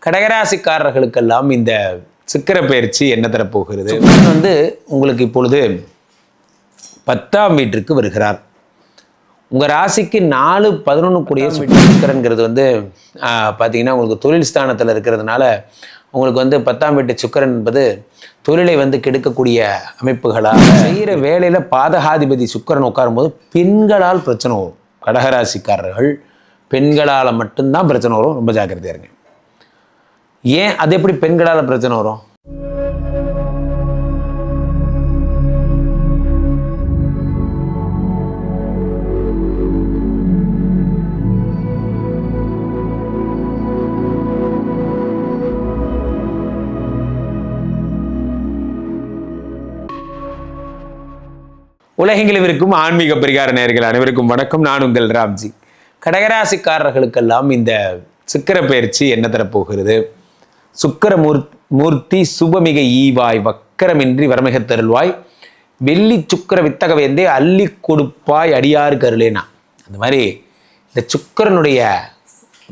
கடகராசிக்காரர்களுக்கெல்லாம் இந்த சுக்கிர பயிற்சி என்ன தரப்போகிறது? உங்களுக்கு இப்பொழுது 10ஆம் வீட்டிற்கு வருகிறார். உங்கள் ராசிக்கு 4, 11 கூடிய சுக்கிரன்கிறது பார்த்தீங்கன்னா உங்களுக்கு தொழில் ஸ்தானத்தில் இருக்கிறதுனால உங்களுக்கு 10ஆம் வீட்டு சுக்கிரன் என்பது தொழிலை கெடுக்கக்கூடிய அமைப்புகளாக செய்கிற வேலையில் பாதகாதிபதி சுக்கிரன் உட்காரும்போது பெண்களால் பிரச்சனை வரும். கடகராசிக்காரர்கள் பெண்களால் மட்டும்தான் பிரச்சனை வரும். ரொம்ப ஜாக்கிரதையாக இருங்க. ஏன் அது எப்படி பெண்களால் பிரச்சனை வரும்? உலகெங்கிலும் இருக்கும் ஆன்மீக பரிகார நேயர்கள் அனைவருக்கும் வணக்கம். நான் உங்கள் ராம்ஜி. கடகராசிக்காரர்களுக்கெல்லாம் இந்த சுக்கிர பயிற்சி என்ன தரப்போகிறது? சுக்கிர மூர்த்தி சுபமிக ஈவாய் வக்கரமின்றி வரமிக தருள்வாய் வெள்ளி சுக்கிர வித்தக வேந்தே அள்ளி கொடுப்பாய் அடியாறு கருளேனா. அந்த மாதிரி இந்த சுக்கிரனுடைய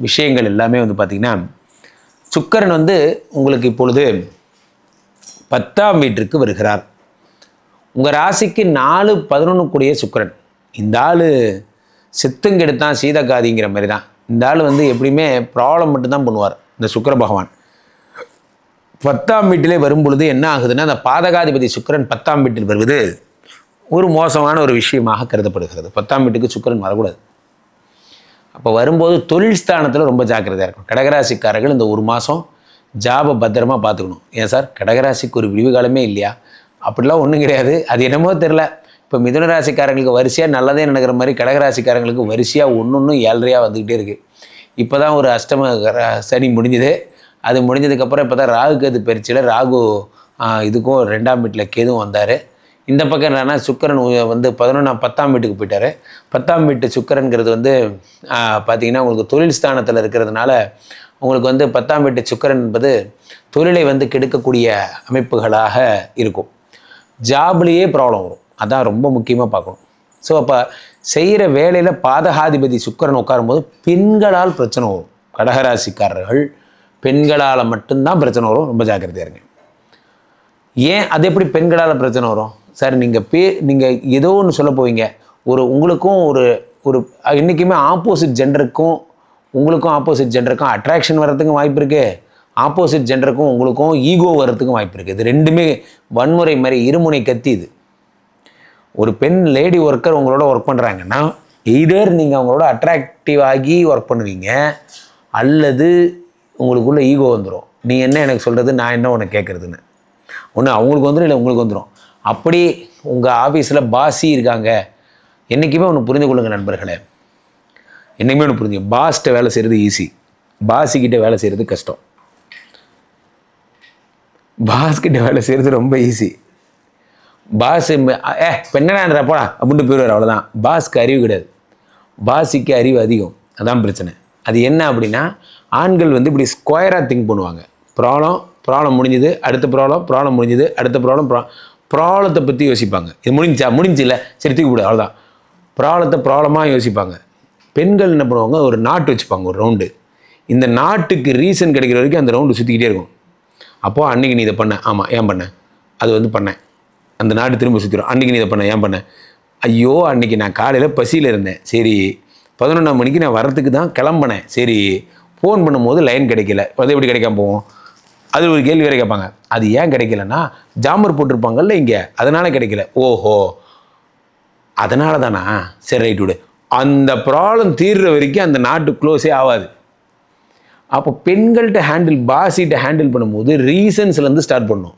விஷயங்கள் எல்லாமே பார்த்தீங்கன்னா சுக்கிரன் உங்களுக்கு இப்பொழுது 10ஆம் வீட்டிற்கு வருகிறார். உங்கள் ராசிக்கு 4, 11 கூடிய சுக்கிரன். இந்த ஆள் செத்துங்கெடுத்தான் சீதக்காதிங்கிற மாதிரி தான். இந்த ஆள் எப்படியுமே ப்ராப்ளம் மட்டும்தான் பண்ணுவார். இந்த சுக்கிர பகவான் 10ஆம் வீட்டிலே வரும் பொழுது என்ன ஆகுதுன்னா, அந்த பாதகாதிபதி சுக்கிரன் 10ஆம் வீட்டில் வருவது ஒரு மோசமான ஒரு விஷயமாக கருதப்படுகிறது. 10ஆம் வீட்டுக்கு சுக்கிரன் வரக்கூடாது. அப்போ வரும்போது தொழில் ஸ்தானத்தில் ரொம்ப ஜாக்கிரதையாக இருக்கும். கடகராசிக்காரர்கள் இந்த ஒரு மாதம் ஜாபை பத்திரமா பார்த்துக்கணும். ஏன் சார் கடகராசிக்கு ஒரு விடிவு காலமே இல்லையா? அப்படிலாம் ஒன்றும் கிடையாது. அது என்னமோ தெரில. இப்போ மிதுன ராசிக்காரங்களுக்கு வரிசையாக நல்லதே நடக்கிற மாதிரி கடகராசிக்காரங்களுக்கு வரிசையாக ஒன்று ஏழ்றையாக வந்துக்கிட்டே இருக்குது. இப்போ தான் ஒரு அஷ்டம சனி முடிஞ்சுது. அது முடிஞ்சதுக்கப்புறம் இப்போ தான் ராகு கேது பயிற்சியில் ராகு இதுக்கும் 2ஆம் வீட்டில் கேதுவும் வந்தார். இந்த பக்கம் என்னன்னா சுக்கிரன் 10ஆம் வீட்டுக்கு போயிட்டார். 10ஆம் வீட்டு சுக்கிரன்கிறது பார்த்திங்கன்னா உங்களுக்கு தொழில் ஸ்தானத்தில் இருக்கிறதுனால உங்களுக்கு 10ஆம் வீட்டு சுக்கிரன் என்பது தொழிலை கெடுக்கக்கூடிய அமைப்புகளாக இருக்கும். ஜாப்லேயே ப்ராப்ளம் வரும். அதான் ரொம்ப முக்கியமாக பார்க்கணும். ஸோ அப்போ செய்கிற வேலையில் பாதகாதிபதி சுக்கிரன் உட்காரும்போது பெண்களால் பிரச்சனை வரும். கடகராசிக்காரர்கள் பெண்களால் மட்டும்தான் பிரச்சனை வரும். ரொம்ப ஜாக்கிரதையாக இருங்க. ஏன் அது எப்படி பெண்களால் பிரச்சனை வரும்? சார் நீங்கள் ஏதோ ஒன்று சொல்ல போவீங்க. உங்களுக்கும் ஒரு என்றைக்குமே ஆப்போசிட் ஜெண்டருக்கும் அட்ராக்ஷன் வர்றதுக்கும் வாய்ப்பு இருக்குது. ஆப்போசிட் ஜெண்டருக்கும் உங்களுக்கும் ஈகோ வர்றதுக்கும் வாய்ப்பு இருக்குது. இது ரெண்டுமே வன்முறை மாதிரி இருமுனை கத்தி. இது ஒரு பெண் லேடி ஒர்க்கர் உங்களோட ஒர்க் பண்ணுறாங்கன்னா எய்தர் நீங்கள் அவங்களோட அட்ராக்டிவ் ஆகி ஒர்க் பண்ணுவீங்க, அல்லது உங்களுக்குள்ள ஈகோ வந்துடும். நீ என்ன எனக்கு சொல்கிறது, நான் என்ன உனக்கு கேட்குறதுன்னு. ஒன்று அவங்களுக்கு வந்துடும், இல்லை உங்களுக்கு வந்துடும். அப்படி உங்கள் ஆஃபீஸில் பாஸி இருக்காங்க. என்றைக்குமே ஒன்று புரிந்து கொள்ளுங்கள் நண்பர்களே. என்றைக்குமே ஒன்று புரிஞ்சுங்க. பாஸ்கிட்ட வேலை செய்கிறது ஈஸி, பாஸிக்கிட்ட வேலை செய்கிறது கஷ்டம். பாஸ்கிட்ட வேலை செய்கிறது ரொம்ப ஈஸி. பாஸ் பெண்ணான்ற போடா அப்படின்ட்டு போயிடுவார், அவ்வளோதான். பாஸ்க்கு அறிவு கிடையாது, பாஸிக்கு அறிவு அதிகம். அதான் பிரச்சனை. அது என்ன அப்படின்னா, ஆண்கள் இப்படி ஸ்கொயராக திங்க் பண்ணுவாங்க. ப்ராப்ளம் முடிஞ்சுது, அடுத்த ப்ராப்ளம் முடிஞ்சுது, அடுத்த ப்ராப்ளத்தை பற்றி யோசிப்பாங்க. இது முடிஞ்சு இல்லை சரி தூக்கி விடு, அவ்வளோதான். ப்ராப்ளமாக யோசிப்பாங்க. பெண்கள் என்ன பண்ணுவாங்க, ஒரு நாட்டு வச்சுப்பாங்க, ஒரு ரவுண்டு. இந்த நாட்டுக்கு ரீசன் கிடைக்கிற வரைக்கும் அந்த ரவுண்டு சுற்றிக்கிட்டே இருக்கும். அப்போது அன்றைக்கி நீ இதை பண்ண, ஆமாம் ஏன் பண்ண, அது பண்ணேன், அந்த நாடு திரும்ப சுற்றிடும். அன்றைக்கி நீ இதை பண்ண, ஏன் பண்ண, ஐயோ அன்றைக்கி நான் காலையில் பசியில் இருந்தேன், சரி 11ஆம் மணிக்கு நான் வரத்துக்கு தான் கிளம்பினேன், சரி ஃபோன் பண்ணும்போது லைன் கிடைக்கல, அது எப்படி கிடைக்காம போவோம்? அது ஒரு கேள்வி வேறு கேட்பாங்க. அது ஏன் கிடைக்கலன்னா ஜாமர் போட்டிருப்பாங்கல்ல இங்கே, அதனால் கிடைக்கல. ஓஹோ அதனால தானா, சரி ரைட் விடு. அந்த ப்ராப்ளம் தீர்ற வரைக்கும் அந்த நாட்டு க்ளோஸே ஆகாது. அப்போ பெண்கள்கிட்ட பாஸிட்ட ஹேண்டில் பண்ணும்போது ரீசன்ஸ்லேருந்து ஸ்டார்ட் பண்ணணும்.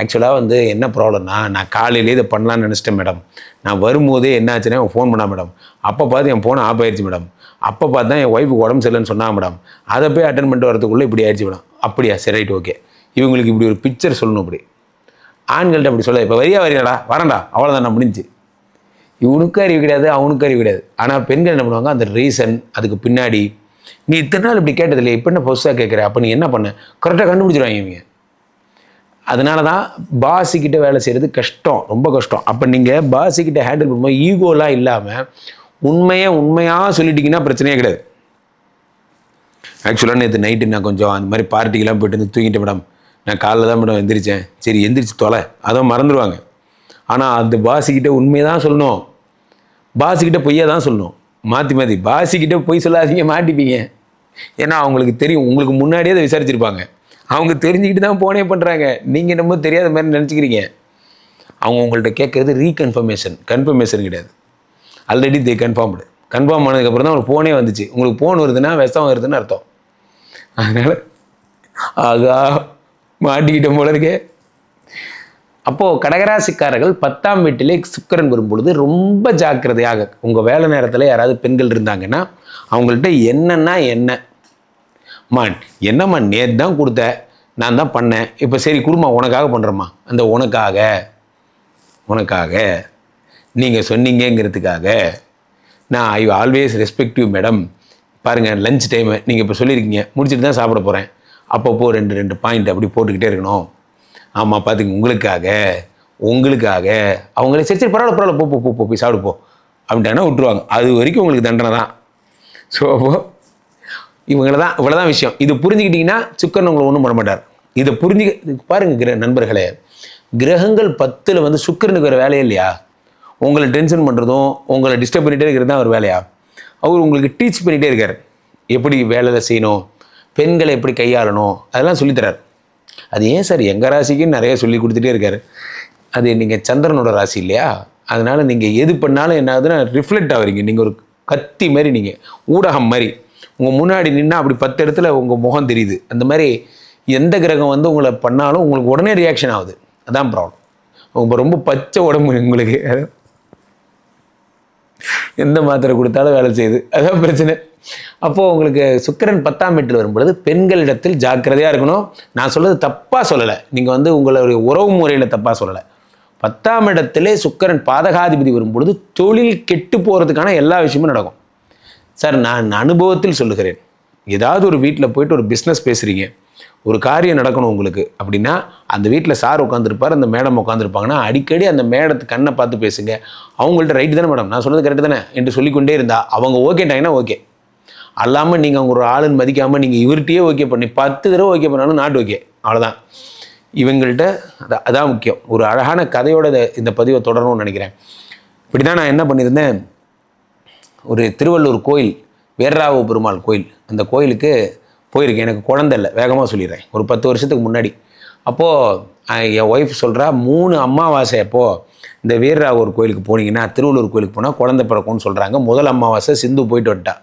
ஆக்சுவலாக என்ன ப்ராப்ளம்னா, நான் காலையிலே இதை பண்ணலான்னு நினச்சிட்டேன் மேடம், நான் வரும்போதே என்னாச்சுன்னா ஃபோன் பண்ணா மேடம், அப்போ பார்த்து என் ஃபோன் ஆஃப் ஆயிடுச்சு மேடம், அப்போ பார்த்து தான் என் ஒய்ஃபுக்கு உடம்பு சரியில்லைன்னு சொன்னா மேடம், அதை போய் அட்டன் பண்ணிட்டு வரதுக்குள்ளே இப்படி ஆயிடுச்சு மேடம். அப்படியா, சரி ரைட் ஓகே. இவங்களுக்கு இப்படி ஒரு பிக்சர் சொல்லணும். இப்படி ஆண்கள்கிட்ட அப்படி சொல்ல, இப்போ வரீங்களா வரேன்டா, அவ்வளோதான் நான் முடிஞ்சு. இவனுக்கும் அறிவு கிடையாது, அவனுக்கும் அறிவு கிடையாது. ஆனால் பெண்கள் என்ன பண்ணுவாங்க, அந்த ரீசன் அதுக்கு பின்னாடி, நீ இத்தனை நாள் இப்படி கேட்டதில்லை, இப்போ என்ன புதுசாக கேட்குற, அப்போ நீ என்ன பண்ண, கரெக்டாக கண்டுபிடிச்சிடுவாங்க இவங்க. அதனால தான் பாஸிக்கிட்ட வேலை செய்கிறது கஷ்டம், ரொம்ப கஷ்டம். அப்போ நீங்கள் பாஸிக்கிட்ட ஹேண்டில் பண்ணும்போது ஈகோலாம் இல்லாமல் உண்மையாக சொல்லிட்டீங்கன்னா பிரச்சனையே கிடையாது. ஆக்சுவலாக நேற்று நைட்டு நான் கொஞ்சம் அந்த மாதிரி பார்ட்டிக்கெலாம் போயிட்டு வந்து தூங்கிட்டேன் மேடம், நான் காலைல தான் மேடம் எந்திரிச்சேன். சரி எந்திரிச்சு தொலை, அதான் மறந்துடுவாங்க. ஆனால் அந்த பாஸுக்கிட்ட உண்மையை தான் சொல்லணும், பாஸுக்கிட்ட பொய்யா தான் சொல்லணும். மாற்றி பாஸுக்கிட்ட பொய் சொல்லாதீங்க, மாட்டிப்பீங்க. ஏன்னா அவங்களுக்கு தெரியும், உங்களுக்கு முன்னாடியே அதை விசாரிச்சிருப்பாங்க. அவங்க தெரிஞ்சுக்கிட்டு தான் போனே பண்ணுறாங்க. நீங்கள் என்னமோ தெரியாத மாதிரி நினச்சிக்கிறீங்க. அவங்க உங்கள்கிட்ட கேட்குறது கன்ஃபர்மேஷன் கிடையாது. ஆல்ரெடி கன்ஃபார்ம் ஆனதுக்கப்புறம் தான் உங்களுக்கு ஃபோனே வந்துச்சு. உங்களுக்கு ஃபோன் வருதுன்னா விஷம் வருதுன்னு அர்த்தம். அதனால் ஆகா மாட்டிக்கிட்ட போல இருக்கே. அப்போது கடகராசிக்காரர்கள் 10ஆம் வீட்டிலே சுக்கிரன் வரும்பொழுது ரொம்ப ஜாக்கிரதையாக, உங்கள் வேலை நேரத்தில் யாராவது பெண்கள் இருந்தாங்கன்னா அவங்கள்ட்ட என்னம்மா நேற்று தான் கொடுத்த, நான் தான் பண்ணேன், இப்போ சரி குடும்பம் உனக்காக பண்ணுறம்மா, அந்த உனக்காக நீங்கள் சொன்னீங்கிறதுக்காக நான் I always respect you madam. பாருங்கள் லஞ்ச் டைமு நீங்கள் இப்போ சொல்லியிருக்கீங்க, முடிச்சுட்டு தான் சாப்பிட போகிறேன், அப்பப்போ ரெண்டு பாயிண்ட் அப்படி போட்டுக்கிட்டே இருக்கணும். ஆமாம் பார்த்துங்க, உங்களுக்காக அவங்களே சரி பரவாயில்ல போ போய் சாப்பிடு போ அப்படின்ட்டாங்கன்னா விட்டுருவாங்க. அது வரைக்கும் உங்களுக்கு தண்டனை தான். ஸோ அப்போது இவ்வளோதான் விஷயம். இது புரிஞ்சுக்கிட்டிங்கன்னா சுக்கிரன் உங்களை ஒன்றும் பண்ண மாட்டார். இதை பாருங்க நண்பர்களே, கிரகங்கள் 10ல் வந்து சுக்கிரனுக்கு வேறு வேலையே இல்லையா? உங்களை டென்ஷன் பண்ணுறதும் உங்களை டிஸ்டர்ப் பண்ணிகிட்டே இருக்கிறது தான் அவர் வேலையா? அவர் உங்களுக்கு டீச் பண்ணிகிட்டே இருக்கார், எப்படி வேலையில் செய்யணும், பெண்களை எப்படி கையாளணும், அதெல்லாம் சொல்லித்தரார். அது ஏன் சார் எங்கள் ராசிக்குன்னு நிறைய சொல்லி கொடுத்துட்டே இருக்கார். அது நீங்கள் சந்திரனோட ராசி இல்லையா? அதனால் நீங்கள் எது பண்ணாலும் என்ன ஆகுதுன்னா ரிஃப்ளெக்ட் ஆகுறீங்க. நீங்கள் ஒரு கத்தி மாதிரி, நீங்கள் ஊடகம் மாதிரி, உங்கள் முன்னாடி நின்னா அப்படி 10 இடத்துல உங்கள் முகம் தெரியுது. அந்த மாதிரி எந்த கிரகம் வந்து உங்களை பண்ணாலும் உங்களுக்கு உடனே ரியாக்ஷன் ஆகுது. அதான் ப்ராப்ளம். உங்கள் ரொம்ப பச்சை உடம்பு, உங்களுக்கு எந்த மாத்திரை கொடுத்தாலும் வேலை செய்யுது, அதான் பிரச்சனை. அப்போது உங்களுக்கு சுக்கிரன் 10ஆம் வீட்டில் வரும்பொழுது பெண்களிடத்தில் ஜாக்கிரதையாக இருக்கணும். நான் சொல்கிறது தப்பாக சொல்லலை, நீங்கள் வந்து உங்களுடைய உறவு முறையில் தப்பாக சொல்லலை. 10ஆம் இடத்திலே சுக்கிரன் பாதகாதிபதி வரும்பொழுது தொழில் கெட்டு போகிறதுக்கான எல்லா விஷயமும் நடக்கும். சார் நான் அனுபவத்தில் சொல்லுகிறேன். ஏதாவது ஒரு வீட்டில் போயிட்டு ஒரு பிஸ்னஸ் பேசுகிறீங்க, ஒரு காரியம் நடக்கணும் உங்களுக்கு அப்படின்னா, அந்த வீட்டில் சார் உட்காந்துருப்பார், அந்த மேடம் உட்காந்துருப்பாங்கன்னா அடிக்கடி அந்த மேடத்துக்கு கண்ணை பார்த்து பேசுங்க. அவங்கள்ட்ட ரைட்டு தானே மேடம், நான் சொல்கிறது கரெக்டு தானே என்று சொல்லிக்கொண்டே இருந்தால் அவங்க ஓகேட்டாங்கன்னா ஓகே. அல்லாமல் நீங்கள் அவங்க ஒரு ஆளுன்னு மதிக்காமல் நீங்கள் இவர்கிட்டயே ஓகே பண்ணி 10 தடவை ஓகே பண்ணாலும் நாட் ஓகே, அவ்வளோதான். இவங்கள்ட்ட அதான் முக்கியம். ஒரு அழகான கதையோட இந்த பதிவை தொடரணும்னு நினைக்கிறேன். இப்படி தான் நான் என்ன பண்ணியிருந்தேன், ஒரு திருவள்ளூர் கோயில், வீரராக பெருமாள் கோயில், அந்த கோயிலுக்கு போயிருக்கேன். எனக்கு குழந்தை இல்லை, வேகமாக சொல்லிடுறேன், ஒரு 10 வருஷத்துக்கு முன்னாடி. அப்போது என் ஒய்ஃப் சொல்கிறா, 3 அமாவாசை அப்போது இந்த வீரராகூர் கோயிலுக்கு போனீங்கன்னா, திருவள்ளூர் கோயிலுக்கு போனால் குழந்தை பிறக்கும்னு சொல்கிறாங்க. முதல் அமாவாசை சிந்து போயிட்டு வந்துட்டா,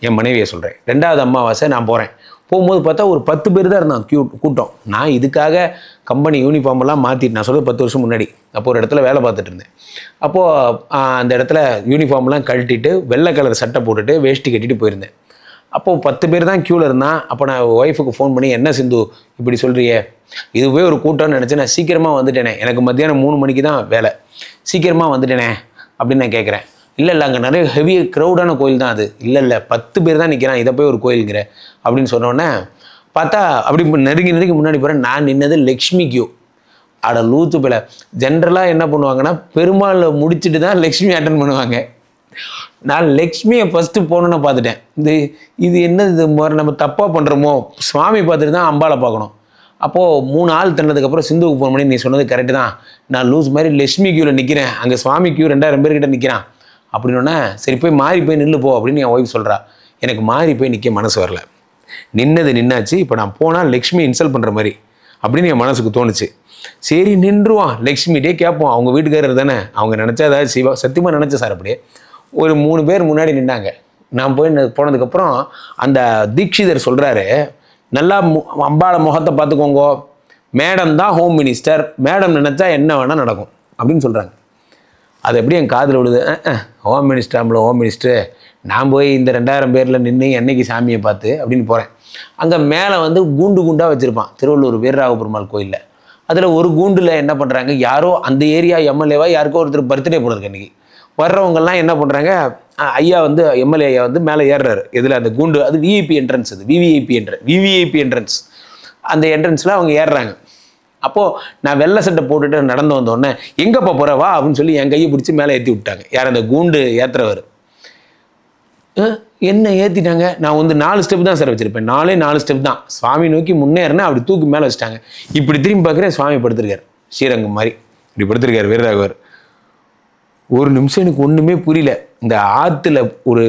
என் மனைவியை சொல்கிறேன். 2வது அமாவாசை நான் போகிறேன். போகும்போது பார்த்தா ஒரு 10 பேர் தான் இருந்தான் கூட்டம். நான் இதுக்காக கம்பெனி யூனிஃபார்மெல்லாம் மாற்றிட்டு, நான் சொல்கிறது 10 வருஷம் முன்னாடி, அப்போ ஒரு இடத்துல வேலை பார்த்துட்டு இருந்தேன். அப்போது அந்த இடத்துல யூனிஃபார்ம்லாம் கழட்டிட்டு வெள்ளை கலர் சட்டை போட்டுட்டு வேஷ்டி கட்டிட்டு போயிருந்தேன். அப்போது 10 பேர் தான் க்யூவில் இருந்தான். அப்போ நான் ஒய்ஃபுக்கு ஃபோன் பண்ணி, என்ன சிந்து இப்படி சொல்கிறியே, இதுவே ஒரு கூட்டம்னு நினச்சேன், நான் சீக்கிரமாக வந்துட்டேனே, எனக்கு மத்தியானம் 3 மணிக்கு தான் வேலை, சீக்கிரமாக வந்துட்டேனே அப்படின்னு நான் கேட்குறேன். இல்லை அங்கே நிறைய ஹெவி க்ரௌடான கோயில் தான் அது. இல்லை 10 பேர் தான் நிற்கிறான், இதை போய் ஒரு கோயிலுங்கிற அப்படின்னு சொன்னோன்னே பார்த்தா அப்படி நெருங்கி முன்னாடி போகிறேன். நான் நின்னது லக்ஷ்மி கியூ. அட லூத்து பிள்ளை, ஜென்ரலாக என்ன பண்ணுவாங்கன்னா பெருமாளை முடிச்சுட்டு தான் லக்ஷ்மி அட்டன் பண்ணுவாங்க. நான் லக்ஷ்மியை ஃபஸ்ட்டு போகணுன்னு பார்த்துட்டேன். இது என்ன இது மாதிரி நம்ம தப்பாக பண்ணுறோமோ, சுவாமி பார்த்துட்டு தான் அம்பாவை பார்க்கணும். அப்போது 3 ஆள் தந்ததுக்கப்புறம் சிந்துவுக்கு ஃபோன் பண்ணி, நீ சொன்னது கரெக்டு தான், நான் லூஸ் மாதிரி லக்ஷ்மி கியூவில் நிற்கிறேன், அங்கே சுவாமி கியூ 2000 பேர்கிட்ட நிற்கிறான் அப்படின்னோடனே, சரி போய் மாறி போய் நில்லு போ அப்படின்னு என் ஒய்ஃப் சொல்கிறா. எனக்கு மாறி போய் நிற்க மனசு வரல. நின்னாச்சு, இப்போ நான் போனால் லக்ஷ்மி இன்சல்ட் பண்ணுற மாதிரி அப்படின்னு என் மனசுக்கு தோணுச்சு. சரி நின்றுவான், லக்ஷ்மிகிட்டே கேட்போம், அவங்க வீட்டுக்காரர் தானே, அவங்க நினச்சா ஏதாவது சத்தியமாக நினச்சேன் சார். அப்படியே ஒரு 3 பேர் முன்னாடி நின்னாங்க. நான் போனதுக்கப்புறம் அந்த தீட்சிதர் சொல்கிறாரு, நல்லா அம்பாளை முகத்தை பார்த்துக்கோங்க, மேடம் தான் ஹோம் மினிஸ்டர், மேடம் நினச்சா என்ன வேணால் நடக்கும் அப்படின்னு சொல்கிறாங்க. அது எப்படி என் காதில் விழுது, ஹோம் மினிஸ்டர் நான் போய் இந்த 2000 பேரில் நின்று என்னைக்கு சாமியை பார்த்து அப்படின்னு போகிறேன். அங்கே மேலே வந்து குண்டாக வச்சுருப்பான் திருவள்ளூர் வீரராக பெருமாள் கோயிலில். அதில் ஒரு கூண்டில் என்ன பண்ணுறாங்க, யாரோ அந்த ஏரியா எம்எல்ஏவா யாருக்கோ ஒருத்தர் பர்த்டே போடுறதுக்கு அன்றைக்கி வர்றவங்கெல்லாம் என்ன பண்ணுறாங்க, ஐயா வந்து எம்எல்ஏ ஐயா வந்து மேலே ஏறுறாரு. இதில் அந்த கூண்டு, அது விஐபி என்ட்ரன்ஸ், அது விவிஐபி என்ட்ரன்ஸ், அந்த என்ட்ரன்ஸில் அவங்க ஏறுறாங்க. அப்போது நான் வெள்ளை சட்டை போட்டுட்டு நடந்து வந்தோடனே, எங்கேப்பா போகிற வா அப்படின்னு சொல்லி என் கையை பிடிச்சி மேலே ஏற்றி விட்டாங்க. யார் அந்த கூண்டு ஏற்றுறவர். என்ன ஏற்றிட்டாங்க. நான் வந்து 4 ஸ்டெப் தான் சார் வச்சுருப்பேன். 4 ஸ்டெப் தான். சுவாமி நோக்கி முன்னேறினேன். அப்படி தூக்கி மேலே வச்சுட்டாங்க. இப்படி திரும்பி பார்க்குறேன், சுவாமி படுத்திருக்கார். ஸ்ரீரங்கம் மாதிரி இப்படி படுத்திருக்கார் வீரராகவர். ஒரு நிமிஷம் எனக்கு ஒன்றுமே புரியல. இந்த ஆற்றுல ஒரு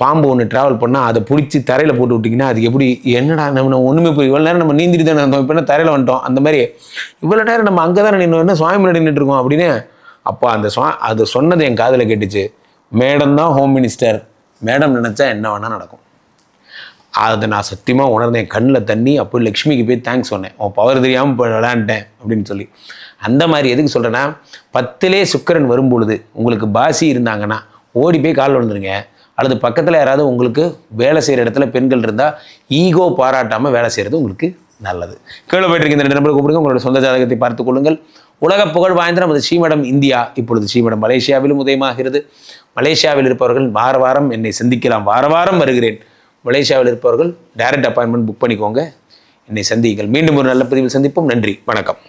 பாம்பு ஒன்று ட்ராவல் பண்ணால் அதை பிடிச்சி தரையில் போட்டு விட்டிங்கன்னா அது எப்படி, என்னடா நம்ம ஒன்றுமே புரியும். இவ்வளோ நேரம் நம்ம நீந்திட்டு தானே இருந்தோம், இப்போ என்ன தரையில் வந்துட்டோம். அந்த மாதிரி இவ்வளோ நேரம் நம்ம அங்கே தானே நின்று, என்ன சுவாமி முன்னாடி நின்றுட்டு இருக்கோம் அப்படின்னு. அப்போ அந்த அது சொன்னது என் காதில் கேட்டுச்சு. மேடம் தான் ஹோம் மினிஸ்டர், மேடம் நினச்சா என்ன வேணால் நடக்கும். அதை நான் சத்தியமாக உணர்ந்தேன். கண்ணில் தண்ணி. அப்போ லக்ஷ்மிக்கு போய் தேங்க்ஸ் சொன்னேன், உன் பவர் தெரியாமல் இப்போ விளையாண்டேன் அப்படின்னு சொல்லி. அந்த மாதிரி எதுக்கு சொல்கிறேன்னா, 10லே சுக்கிரன் வரும்பொழுது உங்களுக்கு பாசி இருந்தாங்கன்னா ஓடி போய் கால் விழுந்துருங்க. அல்லது பக்கத்தில் யாராவது உங்களுக்கு வேலை செய்கிற இடத்துல பெண்கள் இருந்தால் ஈகோ பாராட்டாமல் வேலை செய்கிறது உங்களுக்கு நல்லது. கீழே போயிட்டு இந்த 2 நம்பரை கூப்பிடுங்க. உங்களோட சொந்த ஜாதகத்தை பார்த்துக் கொள்ளுங்கள். உலக புகழ் வாய்ந்த நமது ஸ்ரீமடம் இந்தியா இப்பொழுது ஸ்ரீமடம் மலேசியாவிலும் உதயமாகிறது. மலேசியாவில் இருப்பவர்கள் வாரம் என்னை சந்திக்கலாம். வாரம் வருகிறேன். மலேசியாவில் இருப்பவர்கள் டைரக்ட் அப்பாயின்மெண்ட் புக் பண்ணிக்கோங்க, என்னை சந்தியுங்கள். மீண்டும் ஒரு நல்ல பதிவில் சந்திப்போம். நன்றி, வணக்கம்.